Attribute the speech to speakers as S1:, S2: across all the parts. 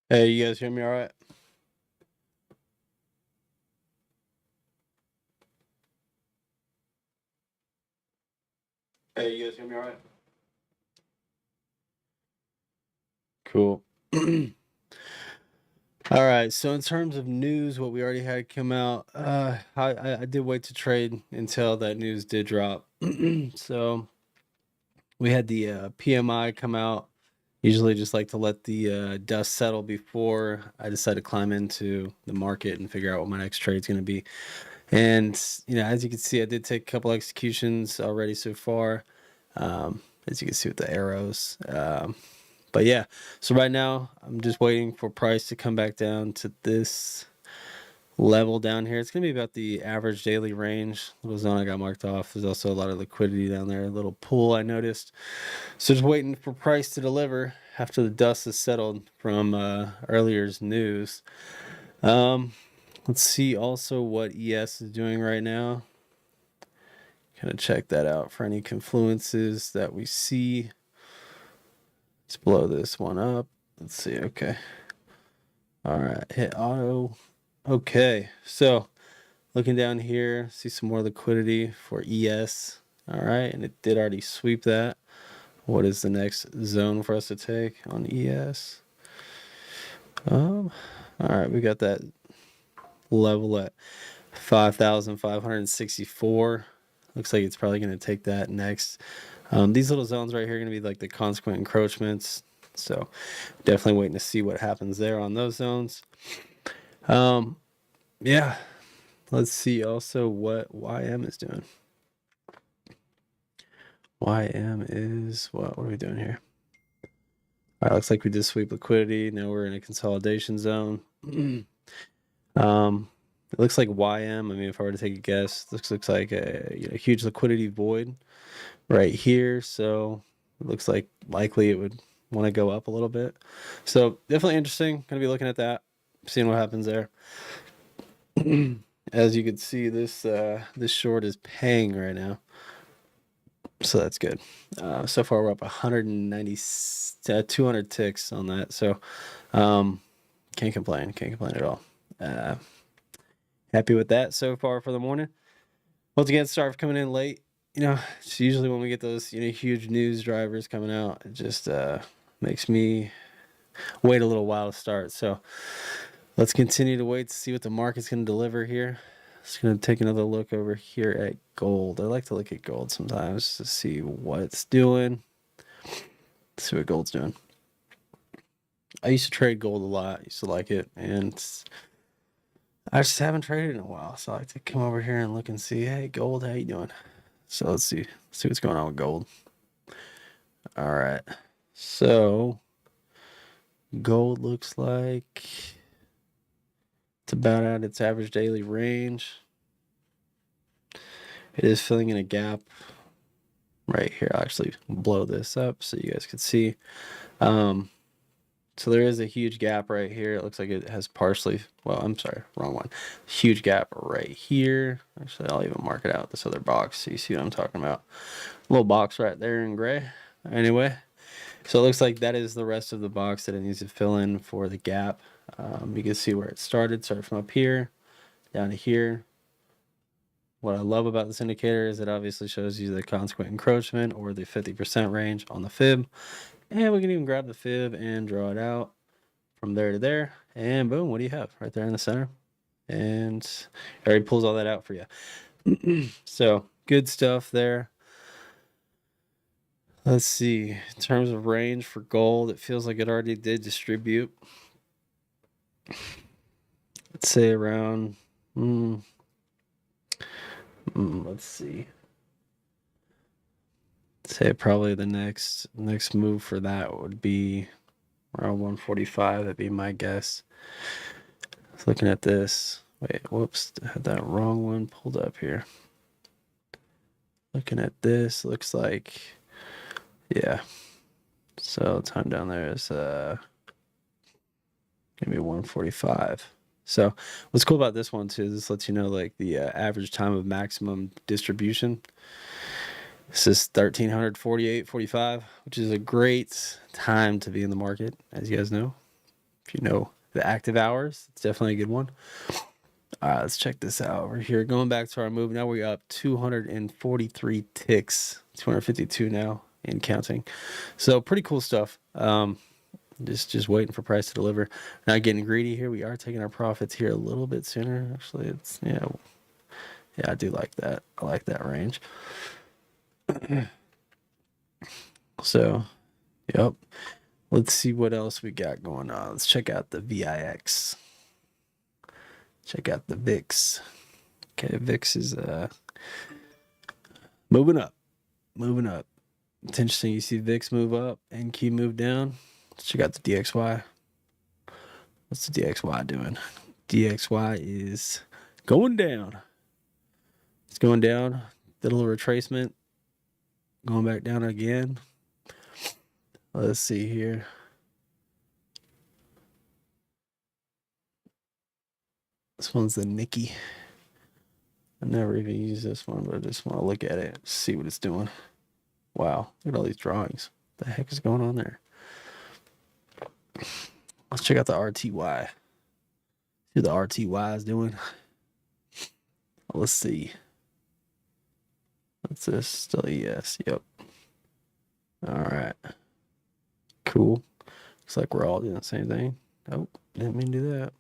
S1: Hey, you guys hear me all right? Hey, you guys hear me all right? Cool. All right. So in terms of news, what we already had come out, I did wait to trade until that news did drop. So we had the PMI come out. Usually just like to let the dust settle before I decide to climb into the market and figure out what my next trade's going to be. And, as you can see, I did take a couple executions already so far. As you can see with the arrows. But yeah, so right now I'm just waiting for price to come back down to this level down here. It's going to be about the average daily range. Little zone I got marked off. There's also a lot of liquidity down there. A little pool I noticed. So just waiting for price to deliver after the dust has settled from earlier's news. Let's see also what ES is doing right now. Kind of check that out for any confluences that we see. Let's blow this one up. Let's see. Okay. All right. Hit auto. Okay. So looking down here, see some more liquidity for ES. All right. And it did already sweep that. What is the next zone for us to take on ES? All right. We got that level at 5,564. Looks like it's probably going to take that next. These little zones right here are going to be like the consequent encroachments. So definitely waiting to see what happens there on those zones. Yeah. Let's see also what YM is doing. YM is what are we doing here? All right, looks like we did sweep liquidity. Now we're in a consolidation zone. It looks like YM. I mean, if I were to take a guess, this looks like a huge liquidity void right here. So it looks like likely it would want to go up a little bit. So definitely interesting. Gonna be looking at that, seeing what happens there. As you can see, this short is paying right now, so that's good. So far we're up 190, 200 ticks on that. So can't complain at all. Happy with that so far for the morning. Once again, sorry for coming in late. It's usually when we get those huge news drivers coming out, it just makes me wait a little while to start. So let's continue to wait to see what the market's going to deliver here. Just going to take another look over here at gold. I like to look at gold sometimes to see what it's doing. Let's see what gold's doing. I used to trade gold a lot. I used to like it, and I just haven't traded in a while. So I like to come over here and look and see, hey, gold, how you doing? So let's see what's going on with gold. All right. So gold looks like it's about at its average daily range. It is filling in a gap right here. I'll actually blow this up so you guys can see. So there is a huge gap right here. It looks like it has partially, well, I'm sorry, wrong one. Huge gap right here. Actually, I'll even mark it out, this other box, so you see what I'm talking about. Little box right there in gray. Anyway, so it looks like that is the rest of the box that it needs to fill in for the gap. You can see where it started from up here down to here. What I love about this indicator is it obviously shows you the consequent encroachment or the 50% range on the fib. And we can even grab the fib and draw it out from there to there. And boom, what do you have right there in the center? And it already pulls all that out for you. So good stuff there. Let's see. In terms of range for gold, it feels like it already did distribute. Let's say around, let's see. Say probably the next move for that would be around 145. That'd be my guess. Looking at this. Wait, whoops, I had that wrong one pulled up here. Looking at this, looks like, yeah. So time down there is gonna be 145. So what's cool about this one too, this lets you know like the average time of maximum distribution. This is 1348.45, which is a great time to be in the market, as you guys know. If you know the active hours, it's definitely a good one. All right, let's check this out over here. Going back to our move, now we're up 243 ticks, 252 now and counting. So pretty cool stuff. Just waiting for price to deliver. Not getting greedy here. We are taking our profits here a little bit sooner. Actually, it's yeah, I do like that. I like that range. So, yep. Let's see what else we got going on. Let's check out the VIX. Check out the VIX. Okay, VIX is moving up. Moving up. It's interesting. You see VIX move up and NQ move down. Let's check out the DXY. What's the DXY doing? DXY is going down. It's going down. Did a little retracement. Going back down again. Let's see here. This one's the Nikki. I never even used this one, but I just want to look at it, see what it's doing. Wow, look at all these drawings. What the heck is going on there? Let's check out the RTY. See what the RTY is doing. Let's see. What's this? Still ES. Yep. All right. Cool. Looks like we're all doing the same thing. Oh, didn't mean to do that.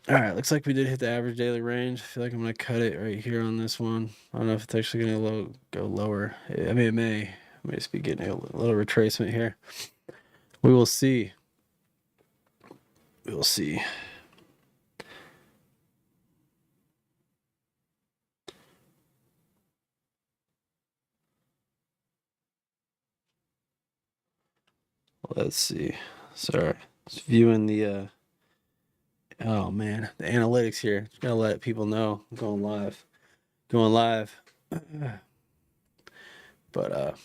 S1: All right, looks like we did hit the average daily range. I feel like I'm going to cut it right here on this one. I don't know if it's actually going to go lower. I mean, it may just be getting a little retracement here. We will see. We will see. Let's see. Sorry. Just viewing the oh man, the analytics here. Just gotta let people know I'm going live. Going live. But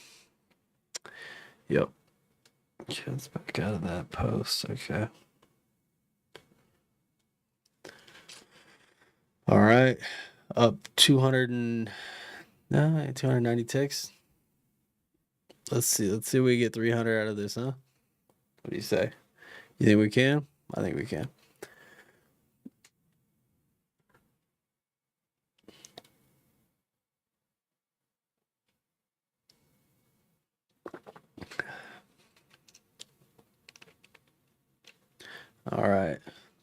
S1: yep. Okay, let's back out of that post. Okay. All right. Up 290 ticks. Let's see if we get 300 out of this, huh? What do you say? You think we can? I think we can. All right.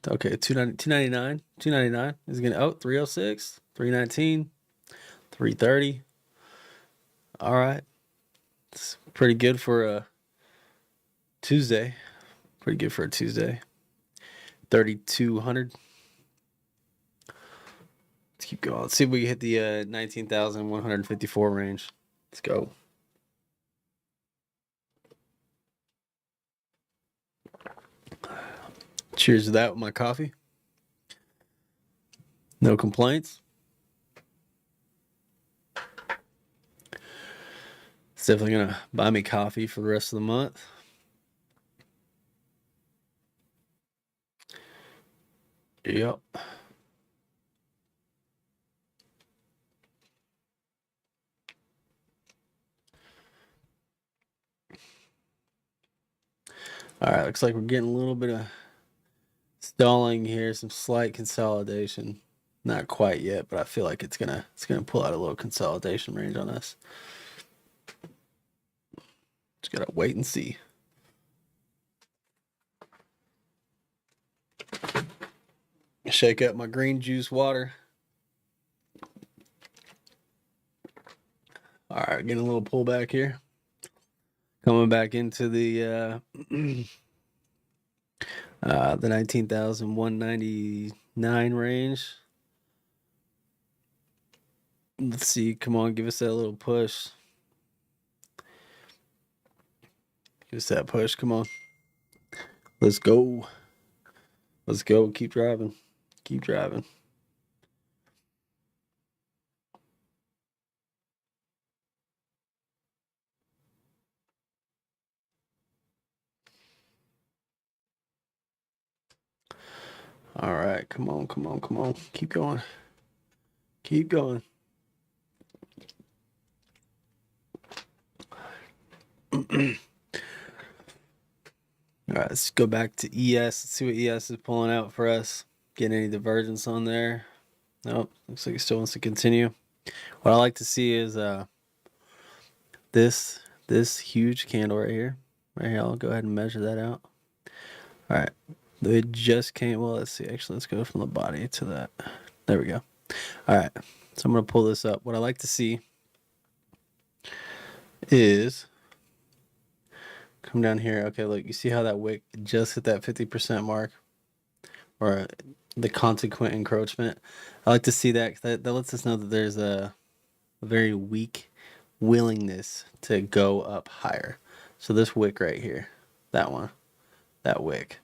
S1: Okay, 299. 299 is going to 306, 319, 330. All right. It's pretty good for a Tuesday. Pretty good for a Tuesday. 3,200. Let's keep going. Let's see if we can hit the 19,154 range. Let's go. Cheers to that with my coffee. No complaints. It's definitely going to buy me coffee for the rest of the month. Yep. All right, looks like we're getting a little bit of stalling here, some slight consolidation. Not quite yet, but I feel like it's gonna pull out a little consolidation range on us. Just gotta wait and see. Shake up my green juice water. All right, getting a little pullback here. Coming back into the the 19,199 range. Let's see. Come on, give us that little push. Give us that push. Come on. Let's go. Let's go. Keep driving. Keep driving. All right. Come on. Come on. Come on. Keep going. Keep going. All right, let's go back to ES. Let's see what ES is pulling out for us. Get any divergence on there? Nope. Looks like it still wants to continue. What I like to see is this huge candle right here. Right here, I'll go ahead and measure that out. All right. It just came. Well, let's see. Actually, let's go from the body to that. There we go. All right. So I'm going to pull this up. What I like to see is come down here. Okay, look, you see how that wick just hit that 50% mark, or the consequent encroachment. I like to see that. That lets us know that there's a very weak willingness to go up higher. So this wick right here, that one, that wick,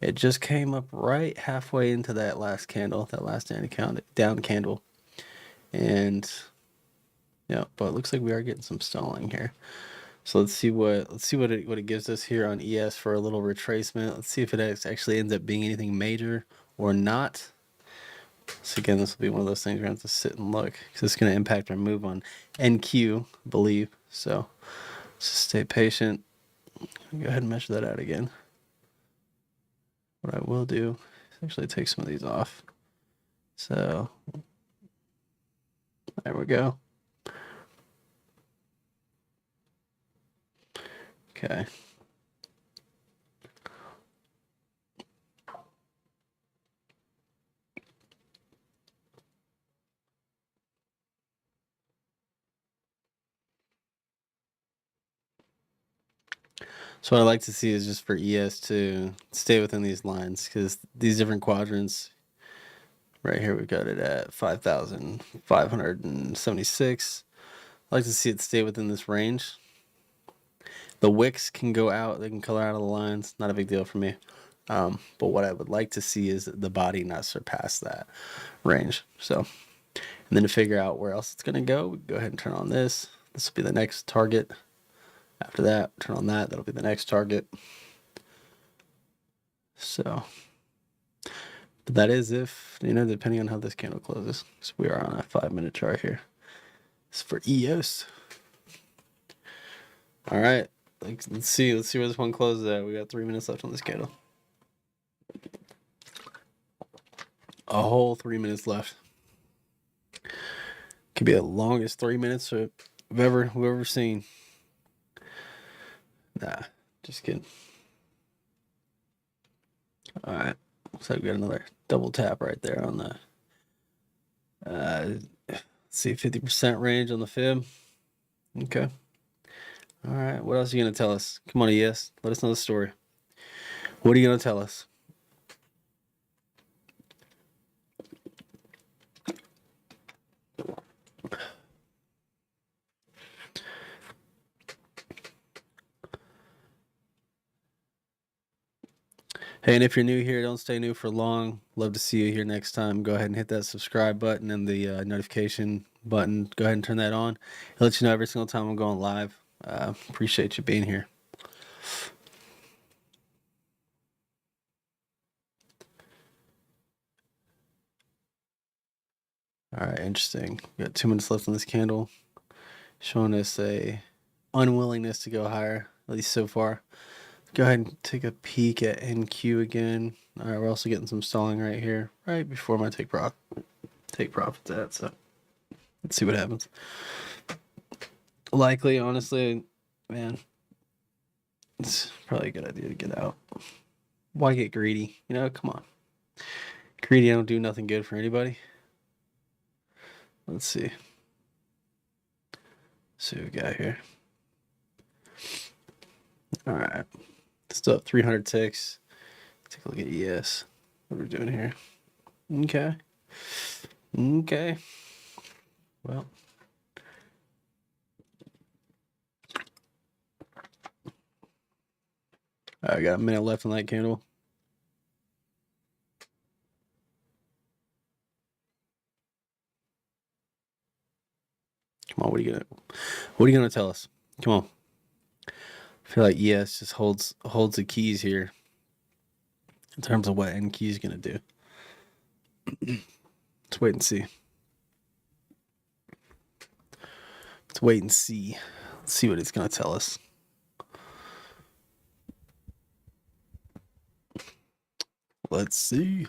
S1: it just came up right halfway into that last candle, that last down candle, and yeah, but it looks like we are getting some stalling here. So let's see what it gives us here on ES for a little retracement. Let's see if it actually ends up being anything major or not. So again, this will be one of those things we're going to have to sit and look, because it's going to impact our move on NQ, I believe. So just stay patient. Go ahead and measure that out again. What I will do is actually take some of these off. So there we go. Okay. So what I like to see is just for ES to stay within these lines, because these different quadrants, right here we got it at 5,576. I like to see it stay within this range. The wicks can go out, they can color out of the lines, not a big deal for me. But what I would like to see is the body not surpass that range. So, and then to figure out where else it's going to go, we go ahead and turn on this. This will be the next target. After that, turn on that. That'll be the next target. So, but that is if, depending on how this candle closes. So we are on a 5-minute chart here. It's for EOS. All right. Let's see where this one closes at. We got 3 minutes left on this candle. A whole 3 minutes left. Could be the longest 3 minutes we've ever seen. Nah, just kidding. All right. Looks like we got another double tap right there on the let's see, 50% range on the fib. Okay. All right. What else are you gonna tell us? Come on, ES. Let us know the story. What are you gonna tell us? Hey, and if you're new here, don't stay new for long. Love to see you here next time. Go ahead and hit that subscribe button and the notification button. Go ahead and turn that on. It'll let you know every single time I'm going live. Appreciate you being here. All right, interesting. We got 2 minutes left on this candle, showing us a unwillingness to go higher, at least so far. Go ahead and take a peek at NQ again. All right, we're also getting some stalling right here, right before my take profits at. So let's see what happens. Likely, honestly, man, it's probably a good idea to get out. Why get greedy? Come on. Greedy don't do nothing good for anybody. Let's see. See what we got here. All right. Still up 300 ticks. Take a look at ES. What are we doing here? Okay. Okay. Well. I got a minute left on that candle. Come on, what are you gonna tell us? Come on. I feel like ES just holds the keys here in terms of what NQ is gonna do. Let's wait and see. Let's wait and see. Let's see what it's gonna tell us. Let's see.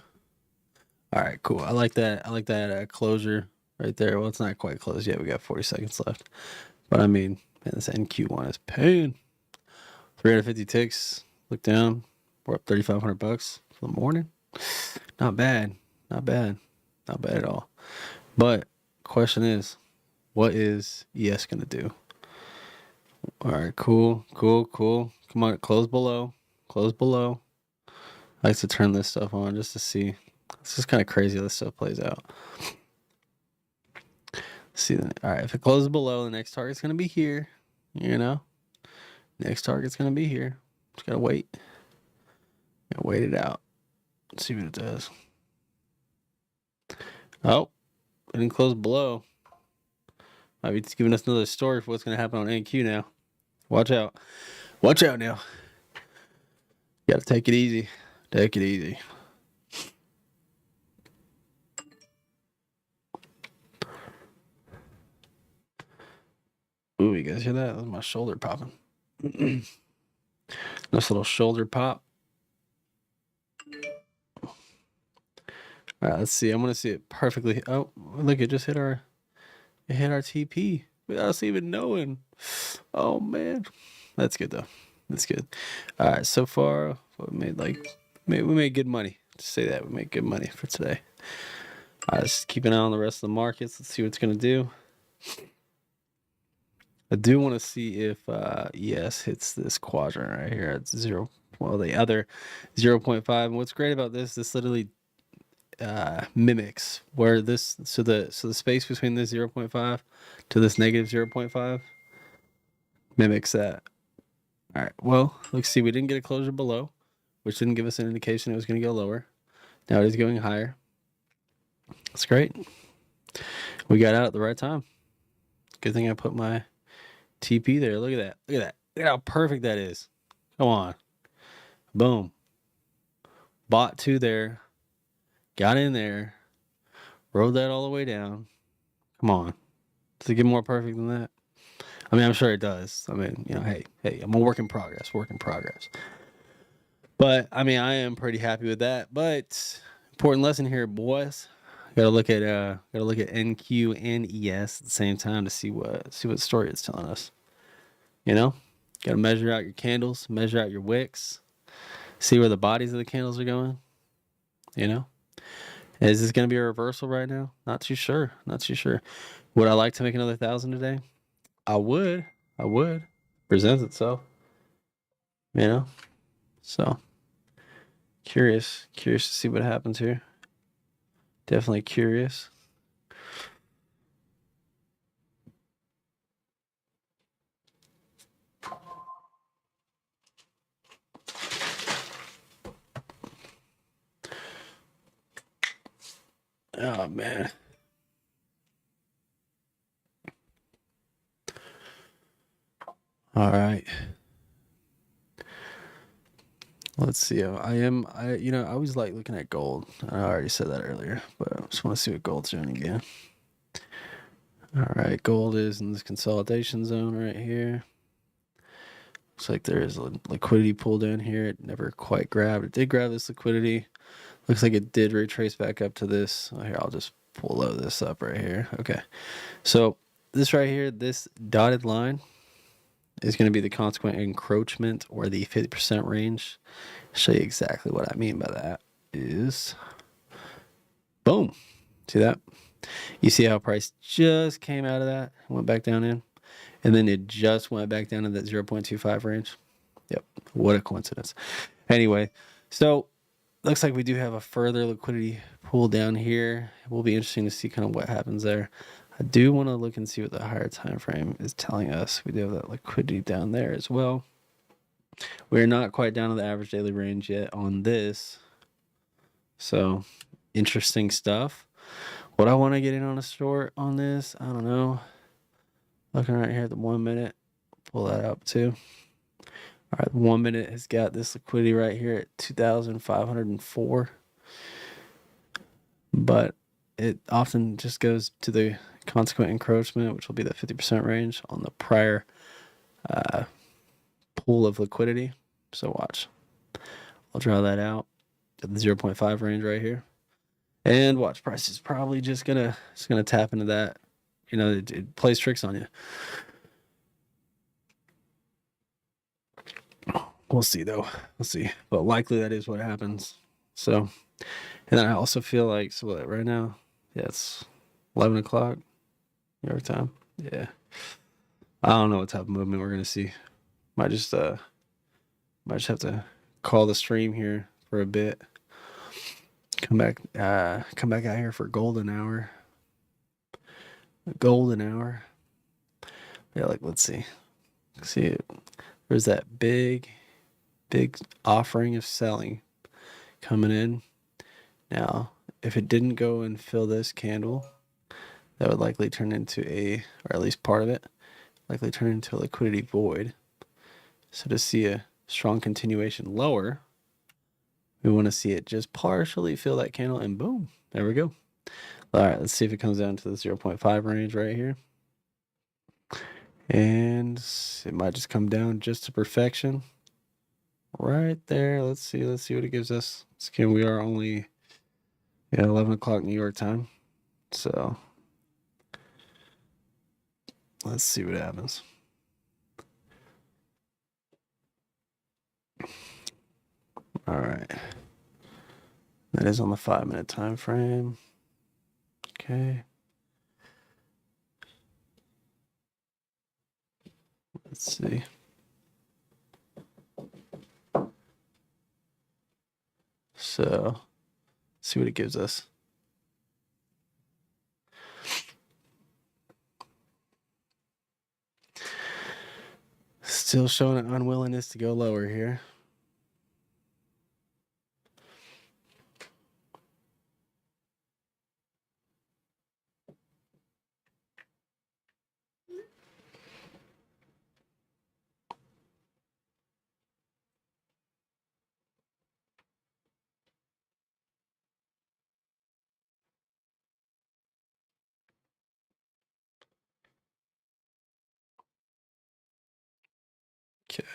S1: All right, cool. I like that. I like that closure right there. Well, it's not quite closed yet. We got 40 seconds left. But I mean, man, this NQ1 is paying. 350 ticks. Look down. We're up $3,500 for the morning. Not bad. Not bad. Not bad at all. But question is, what is ES gonna do? All right, cool. Come on, close below. Close below. I like to turn this stuff on just to see. It's just kind of crazy how this stuff plays out. See, all right, if it closes below, the next target's gonna be here. You know, next target's gonna be here. Just gotta wait. Gotta wait it out. Let's see what it does. Oh, it didn't close below. Might be giving us another story for what's gonna happen on NQ now. Watch out. Watch out now. You gotta take it easy. Take it easy. Ooh, you guys hear that? That was my shoulder popping. Nice little shoulder pop. All right, let's see. I'm gonna see it perfectly. Oh, look! It just hit our TP without us even knowing. Oh man, that's good though. That's good. All right, so far we made good money. Just say that we made good money for today. All right, let's keep an eye on the rest of the markets. Let's see what it's gonna do. I do want to see if ES hits this quadrant right here at 0. Well, the other 0.5. And what's great about this literally mimics where this so the space between this 0.5 to this negative 0.5 mimics that. All right. Well, let's see. We didn't get a closure below, which didn't give us an indication it was going to go lower. Now it is going higher. That's great. We got out at the right time. Good thing I put my TP there. Look at that. Look at that. Look at how perfect that is. Come on. Boom. Bought 2 there. Got in there. Rode that all the way down. Come on. Does it get more perfect than that? I mean, I'm sure it does. I mean, you know, hey, I'm a work in progress. But I mean, I am pretty happy with that. But important lesson here, boys. Gotta look at NQ and ES at the same time to see what story it's telling us. You know, gotta measure out your candles, measure out your wicks, see where the bodies of the candles are going. You know, is this gonna be a reversal right now? Not too sure. Would I like to make another 1,000 today? I would. Presents itself. You know, so curious to see what happens here. Definitely curious. Oh man. All right. Let's see. I always like looking at gold. I already said that earlier, but I just want to see what gold's doing again. All right, gold is in this consolidation zone right here. Looks like there is a liquidity pull down here. It never quite grabbed. It did grab this liquidity. Looks like it did retrace back up to this. Oh, here, I'll just pull this up right here. Okay. So this right here, this dotted line is going to be the consequent encroachment or the 50% range. I'll show you exactly what I mean by that is boom. See that? You see how price just came out of that, went back down in, and then it just went back down to that 0.25 range. Yep. What a coincidence. Anyway, so looks like we do have a further liquidity pull down here. It will be interesting to see kind of what happens there. I do want to look and see what the higher time frame is telling us. We do have that liquidity down there as well. We're not quite down to the average daily range yet on this. So interesting stuff. Would I want to get in on a short on this? I don't know. Looking right here at the 1 minute. Pull that up too. All right, 1 minute has got this liquidity right here at 2,504. But it often just goes to the consequent encroachment, which will be the 50% range on the prior pool of liquidity. So watch. I'll draw that out. at the 0.5 range right here. And watch, price is probably just gonna tap into that. You know, it plays tricks on you. We'll see though. We'll see. But likely that is what happens. So, and then I also feel like, so what, right now, yeah, it's 11 o'clock New York time. Yeah. I don't know what type of movement we're gonna see. Might just have to call the stream here for a bit. Come back out here for golden hour. Golden hour. Yeah, like let's see. See, there's that big offering of selling coming in. Now, if it didn't go and fill this candle, that would likely turn into or at least part of it, likely turn into a liquidity void. So to see a strong continuation lower, we want to see it just partially fill that candle, and boom, there we go. All right, let's see if it comes down to the 0.5 range right here. And it might just come down just to perfection. Right there. Let's see what it gives us. Again, we are only 11 o'clock New York time. So let's see what happens. All right. That is on the 5-minute time frame. Okay. Let's see. So, see what it gives us. Still showing an unwillingness to go lower here. Okay.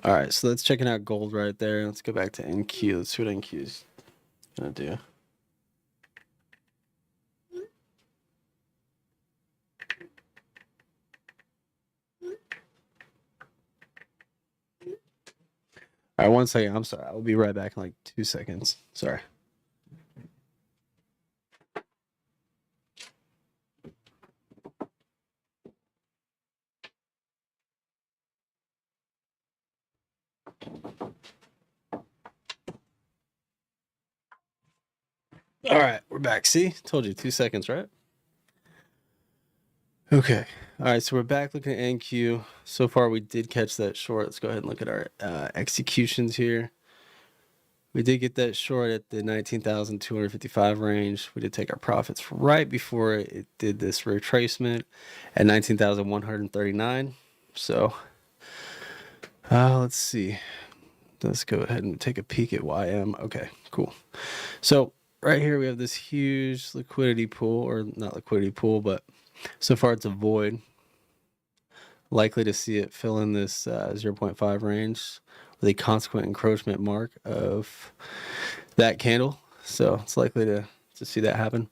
S1: All right, so that's checking out gold right there. Let's go back to NQ. Let's see what NQ is gonna do. All right, 1 second. I'm sorry. I'll be right back in like 2 seconds. Sorry. All right, we're back. See, told you 2 seconds, right? Okay. All right, so we're back looking at NQ. So far, we did catch that short. Let's go ahead and look at our executions here. We did get that short at the 19,255 range. We did take our profits right before it did this retracement at 19,139. So let's see. Let's go ahead and take a peek at YM. Okay, cool. So right here we have this huge liquidity pool, or not liquidity pool, but so far it's a void. Likely to see it fill in this 0.5 range with a consequent encroachment mark of that candle. So it's likely to see that happen.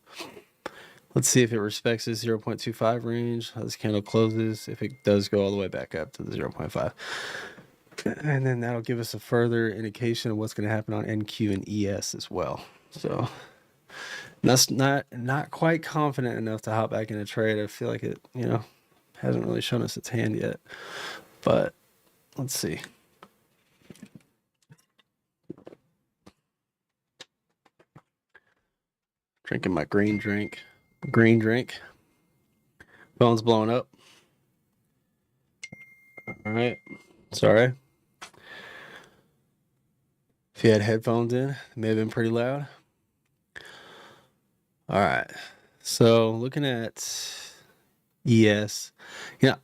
S1: Let's see if it respects this 0.25 range, how this candle closes, if it does go all the way back up to the 0.5. And then that'll give us a further indication of what's going to happen on NQ and ES as well. So that's not quite confident enough to hop back in a trade. I feel like it, hasn't really shown us its hand yet. But let's see. Drinking my green drink. Phone's blowing up. All right. Sorry. If you had headphones in, it may have been pretty loud. All right. So looking at ES,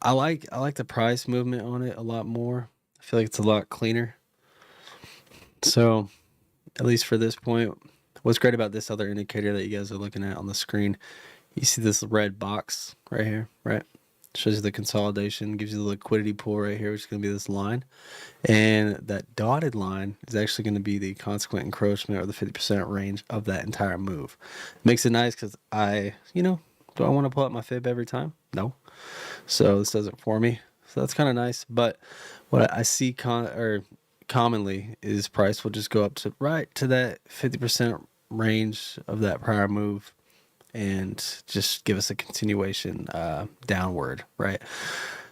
S1: I like the price movement on it a lot more. I feel like it's a lot cleaner. So at least for this point, what's great about this other indicator that you guys are looking at on the screen, you see this red box right here, right? Shows you the consolidation, gives you the liquidity pool right here, which is going to be this line. And that dotted line is actually going to be the consequent encroachment or the 50% range of that entire move. Makes it nice because do I want to pull out my fib every time? No. So this does it for me. So that's kind of nice. But what I see commonly is price will just go up to right to that 50% range of that prior move and just give us a continuation downward, right?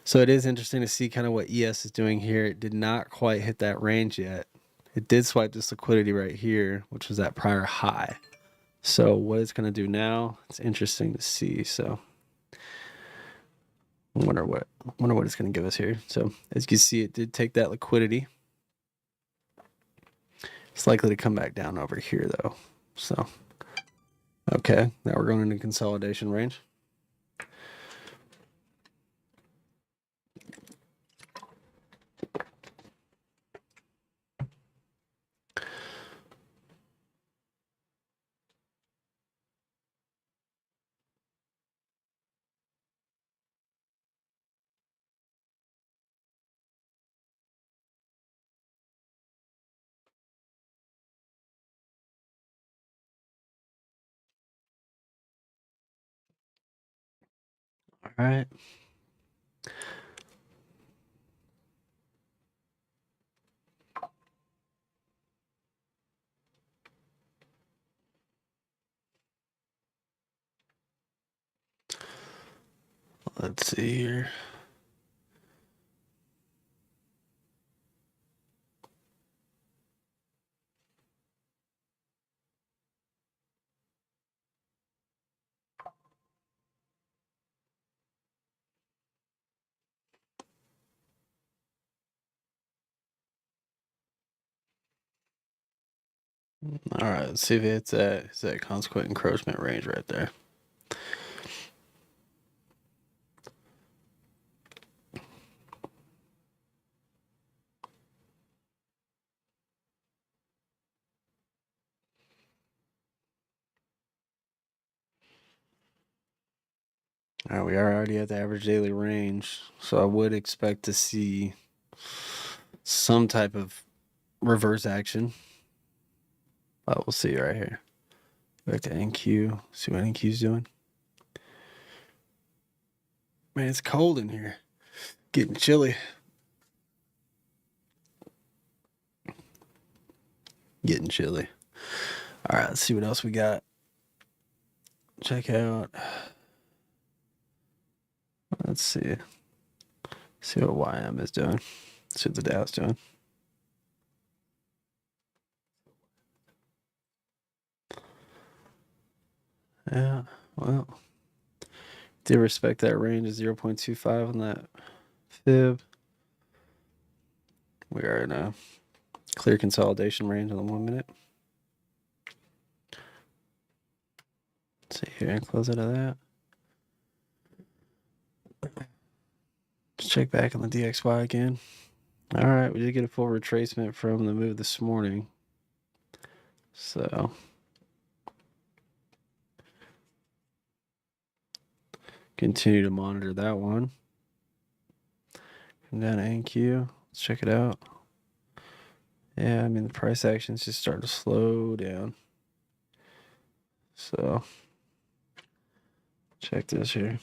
S1: So it is interesting to see kind of what ES is doing here. It did not quite hit that range yet. It did swipe this liquidity right here, which was that prior high. So what it's going to do now, it's interesting to see. So I wonder what it's going to give us here. So as you can see, it did take that liquidity. It's likely to come back down over here though. So, okay, now we're going into consolidation range. All right. Let's see here. All right, let's see if it's that consequent encroachment range right there. All right, we are already at the average daily range, so I would expect to see some type of reverse action. But we'll see right here. Back to NQ, see what NQ's doing. Man, it's cold in here. Getting chilly. Getting chilly. All right, let's see what else we got. Check out. Let's see. See what YM is doing. See what the Dow's doing. Yeah, well, do respect that range of 0.25 on that fib. We are in a clear consolidation range on the 1 minute. Let's see here, close out of that. Let's check back on the DXY again. All right, we did get a full retracement from the move this morning. So continue to monitor that one. Come down to NQ. Let's check it out. Yeah, I mean, the price action is just starting to slow down. So check this here.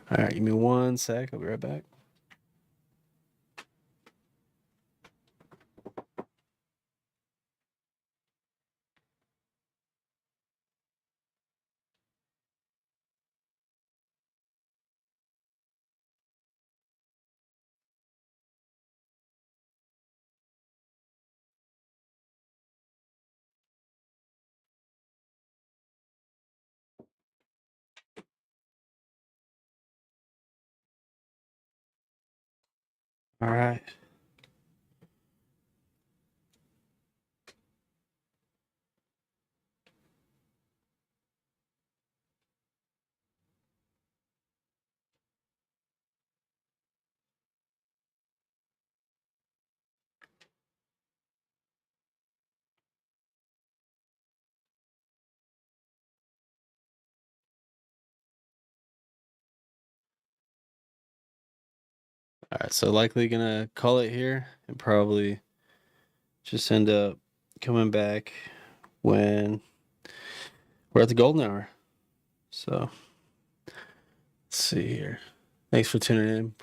S1: All right, give me 1 sec. I'll be right back. All right. All right, so likely gonna call it here and probably just end up coming back when we're at the golden hour. So let's see here. Thanks for tuning in.